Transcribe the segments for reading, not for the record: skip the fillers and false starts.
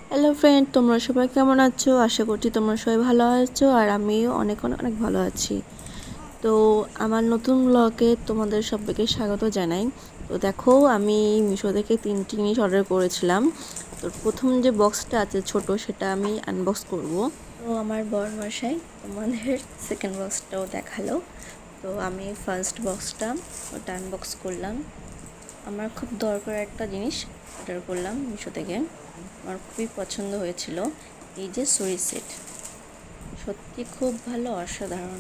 Hello friend, তোমরা সবাই কেমন আছো? আশা করছি তোমরা সবাই ভালো আছো আর আমিও অনেক অনেক অনেক ভালো আছি। তো আমার নতুন ব্লগে তোমাদের সবাইকে স্বাগত জানাই। তো দেখো, আমি মিশো থেকে 3টি জিনিস অর্ডার করেছিলাম। তো প্রথম যে বক্সটা আছে ছোট, সেটা আমি আনবক্স করব। তো আমার বরমশাই তোমাদের সেকেন্ড বক্সটাও দেখালো। তো আমি ফার্স্ট বক্সটা ওটা আনবক্স করলাম। আমার খুব দরকার একটা জিনিস অর্ডার করলাম মিশো থেকে। আমার খুবই পছন্দ হয়েছিল এই যে সুরি সেট। সত্যি খুব ভালো, অসাধারণ,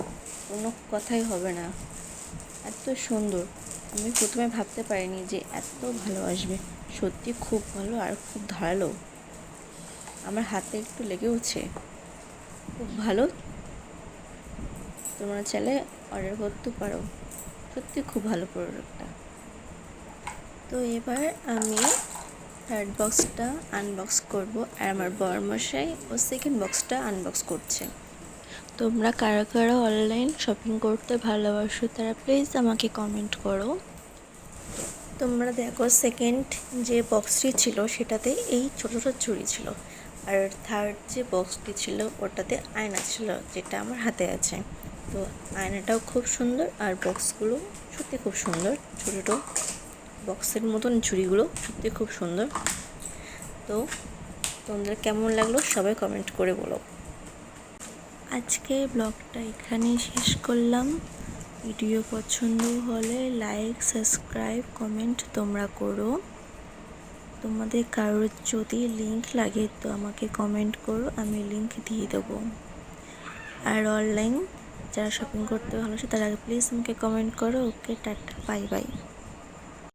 কোনো কথাই হবে না, এত সুন্দর। আমি প্রথমে ভাবতে পারিনি যে এত ভালো আসবে। সত্যি খুব ভালো আর খুব ধারালো, আমার হাতে একটু লেগেওছে। খুব ভালো, তোমরা চাইলে অর্ডার করতে পারো। সত্যি খুব ভালো প্রোডাক্টটা। তো এবার আমি থার্ড বক্সটা আনবক্স করব আর আমার বরমশাই ও সেকেন্ড বক্সটা আনবক্স করছে। তোমরা কারা কারা অনলাইন শপিং করতে ভালোবাসো তারা প্লিজ আমাকে কমেন্ট করো। তোমরা দেখো, সেকেন্ড যে বক্সটি ছিল সেটাতে এই ছোটো ছোটো চুড়ি ছিল, আর থার্ড যে বক্সটি ছিল ওটাতে আয়না ছিল, যেটা আমার হাতে আছে। তো আয়নাটাও খুব সুন্দর আর বক্সগুলো সত্যি খুব সুন্দর। ছোটো ছোটো বক্সের মতন ঝুড়িগুলো সত্যি খুব সুন্দর। তো তোমাদের কেমন লাগলো সবাই কমেন্ট করে বলো। আজকে ব্লগটা এখানেই শেষ করলাম। ভিডিও পছন্দ হলে লাইক, সাবস্ক্রাইব, কমেন্ট তোমরা করো। তোমাদের কারোর যদি লিংক লাগে তো আমাকে কমেন্ট করো, আমি লিংক দিয়ে দেবো। আর অনলাইন যারা শপিং করতে ভালোবাসে তারা প্লিজ আমাকে কমেন্ট করো। ওকে, টাটা, বাই বাই।